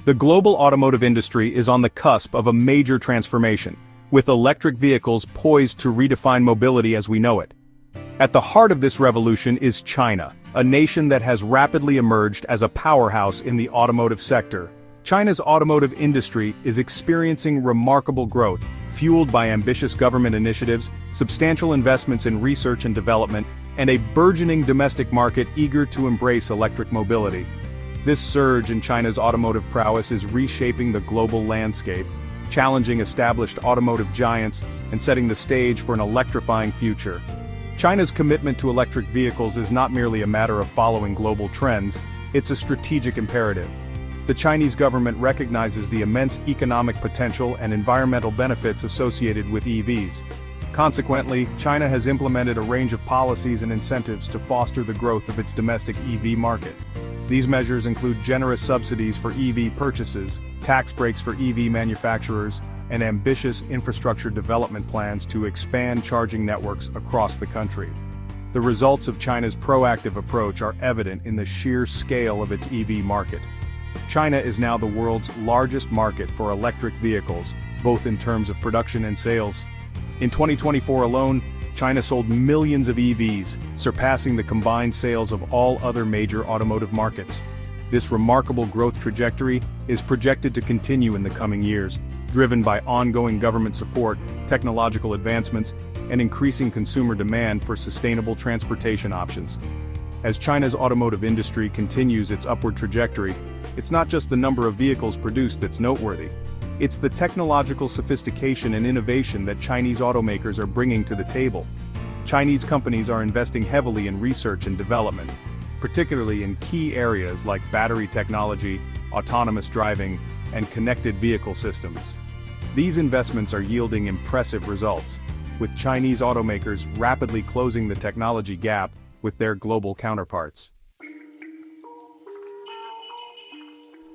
The global automotive industry is on the cusp of a major transformation, with electric vehicles poised to redefine mobility as we know it. At the heart of this revolution is China, a nation that has rapidly emerged as a powerhouse in the automotive sector. China's automotive industry is experiencing remarkable growth, fueled by ambitious government initiatives, substantial investments in research and development, and a burgeoning domestic market eager to embrace electric mobility. This surge in China's automotive prowess is reshaping the global landscape, challenging established automotive giants, and setting the stage for an electrifying future. China's commitment to electric vehicles is not merely a matter of following global trends, it's a strategic imperative. The Chinese government recognizes the immense economic potential and environmental benefits associated with EVs. Consequently, China has implemented a range of policies and incentives to foster the growth of its domestic EV market. These measures include generous subsidies for EV purchases, tax breaks for EV manufacturers, and ambitious infrastructure development plans to expand charging networks across the country. The results of China's proactive approach are evident in the sheer scale of its EV market. China is now the world's largest market for electric vehicles, both in terms of production and sales. In 2024 alone, China sold millions of EVs, surpassing the combined sales of all other major automotive markets. This remarkable growth trajectory is projected to continue in the coming years, driven by ongoing government support, technological advancements, and increasing consumer demand for sustainable transportation options. As China's automotive industry continues its upward trajectory, it's not just the number of vehicles produced that's noteworthy. It's the technological sophistication and innovation that Chinese automakers are bringing to the table. Chinese companies are investing heavily in research and development, particularly in key areas like battery technology, autonomous driving, and connected vehicle systems. These investments are yielding impressive results, with Chinese automakers rapidly closing the technology gap with their global counterparts.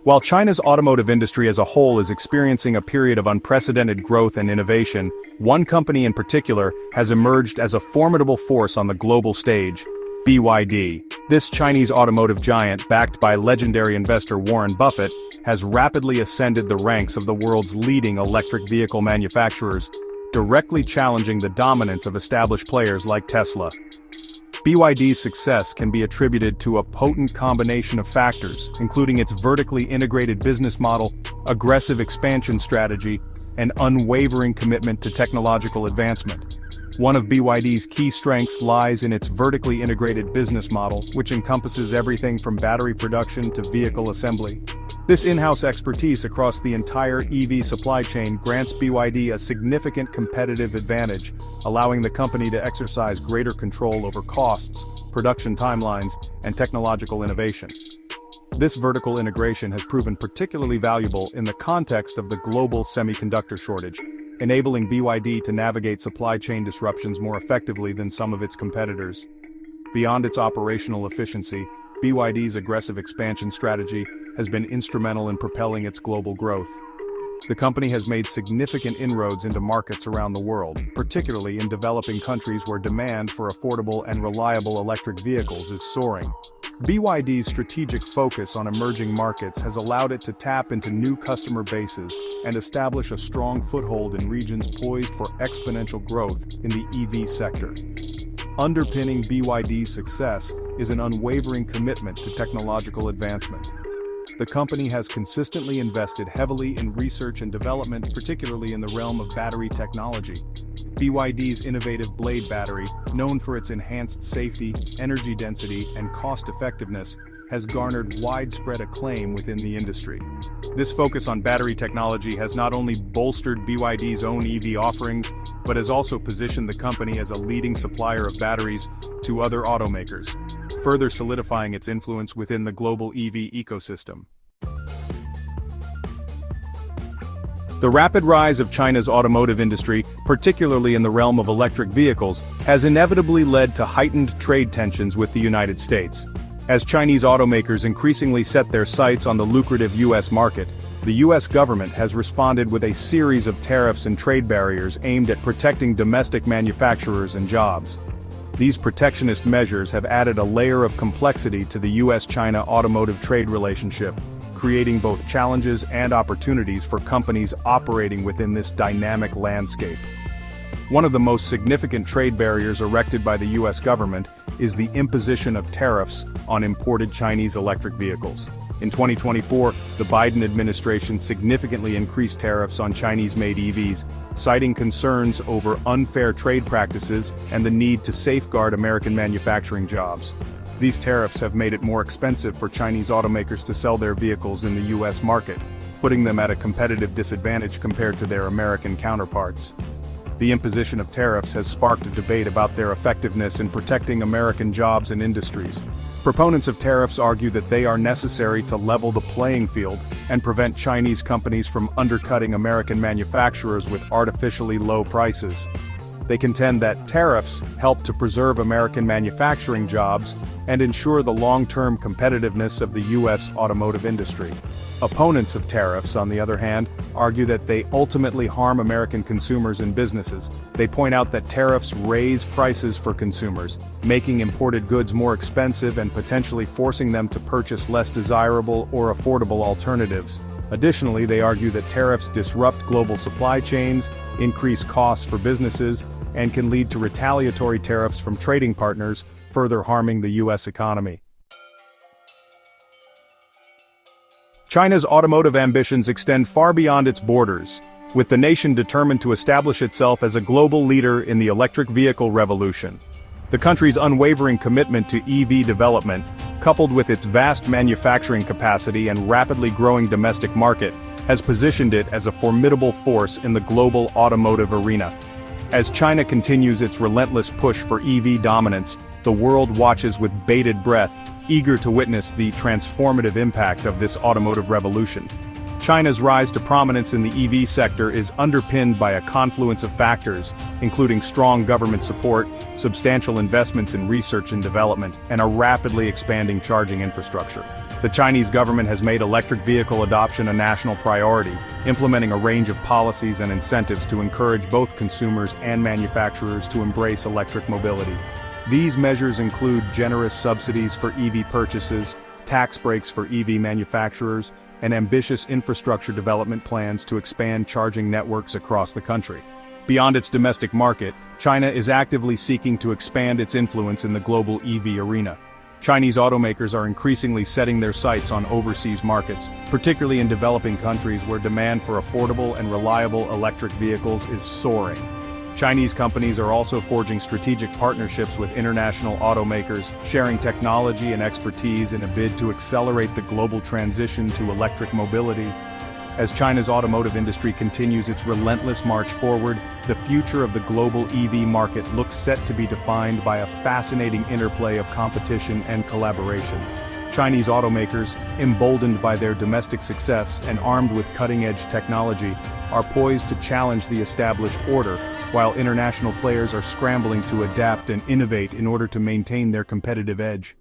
While China's automotive industry as a whole is experiencing a period of unprecedented growth and innovation, one company in particular has emerged as a formidable force on the global stage: BYD. This Chinese automotive giant, backed by legendary investor Warren Buffett, has rapidly ascended the ranks of the world's leading electric vehicle manufacturers, directly challenging the dominance of established players like Tesla. BYD's success can be attributed to a potent combination of factors, including its vertically integrated business model, aggressive expansion strategy, and unwavering commitment to technological advancement. One of BYD's key strengths lies in its vertically integrated business model, which encompasses everything from battery production to vehicle assembly. This in-house expertise across the entire EV supply chain grants BYD a significant competitive advantage, allowing the company to exercise greater control over costs, production timelines, and technological innovation. This vertical integration has proven particularly valuable in the context of the global semiconductor shortage, enabling BYD to navigate supply chain disruptions more effectively than some of its competitors. Beyond its operational efficiency, BYD's aggressive expansion strategy has been instrumental in propelling its global growth. The company has made significant inroads into markets around the world, particularly in developing countries where demand for affordable and reliable electric vehicles is soaring. BYD's strategic focus on emerging markets has allowed it to tap into new customer bases and establish a strong foothold in regions poised for exponential growth in the EV sector. Underpinning BYD's success is an unwavering commitment to technological advancement. The company has consistently invested heavily in research and development, particularly in the realm of battery technology. BYD's innovative Blade battery, known for its enhanced safety, energy density, and cost-effectiveness, has garnered widespread acclaim within the industry. This focus on battery technology has not only bolstered BYD's own EV offerings, but has also positioned the company as a leading supplier of batteries to other automakers, further solidifying its influence within the global EV ecosystem. The rapid rise of China's automotive industry, particularly in the realm of electric vehicles, has inevitably led to heightened trade tensions with the United States. As Chinese automakers increasingly set their sights on the lucrative U.S. market, the U.S. government has responded with a series of tariffs and trade barriers aimed at protecting domestic manufacturers and jobs. These protectionist measures have added a layer of complexity to the U.S.-China automotive trade relationship, creating both challenges and opportunities for companies operating within this dynamic landscape. One of the most significant trade barriers erected by the US government is the imposition of tariffs on imported Chinese electric vehicles. In 2024, the Biden administration significantly increased tariffs on Chinese-made EVs, citing concerns over unfair trade practices and the need to safeguard American manufacturing jobs. These tariffs have made it more expensive for Chinese automakers to sell their vehicles in the US market, putting them at a competitive disadvantage compared to their American counterparts. The imposition of tariffs has sparked a debate about their effectiveness in protecting American jobs and industries. Proponents of tariffs argue that they are necessary to level the playing field and prevent Chinese companies from undercutting American manufacturers with artificially low prices. They contend that tariffs help to preserve American manufacturing jobs and ensure the long-term competitiveness of the U.S. automotive industry. Opponents of tariffs, on the other hand, argue that they ultimately harm American consumers and businesses. They point out that tariffs raise prices for consumers, making imported goods more expensive and potentially forcing them to purchase less desirable or affordable alternatives. Additionally, they argue that tariffs disrupt global supply chains, increase costs for businesses, and can lead to retaliatory tariffs from trading partners, further harming the U.S. economy. China's automotive ambitions extend far beyond its borders, with the nation determined to establish itself as a global leader in the electric vehicle revolution. The country's unwavering commitment to EV development, coupled with its vast manufacturing capacity and rapidly growing domestic market, has positioned it as a formidable force in the global automotive arena. As China continues its relentless push for EV dominance, the world watches with bated breath, eager to witness the transformative impact of this automotive revolution. China's rise to prominence in the EV sector is underpinned by a confluence of factors, including strong government support, substantial investments in research and development, and a rapidly expanding charging infrastructure. The Chinese government has made electric vehicle adoption a national priority, implementing a range of policies and incentives to encourage both consumers and manufacturers to embrace electric mobility. These measures include generous subsidies for EV purchases, tax breaks for EV manufacturers, and ambitious infrastructure development plans to expand charging networks across the country. Beyond its domestic market, China is actively seeking to expand its influence in the global EV arena. Chinese automakers are increasingly setting their sights on overseas markets, particularly in developing countries where demand for affordable and reliable electric vehicles is soaring. Chinese companies are also forging strategic partnerships with international automakers, sharing technology and expertise in a bid to accelerate the global transition to electric mobility. As China's automotive industry continues its relentless march forward, the future of the global EV market looks set to be defined by a fascinating interplay of competition and collaboration. Chinese automakers, emboldened by their domestic success and armed with cutting-edge technology, are poised to challenge the established order, while international players are scrambling to adapt and innovate in order to maintain their competitive edge.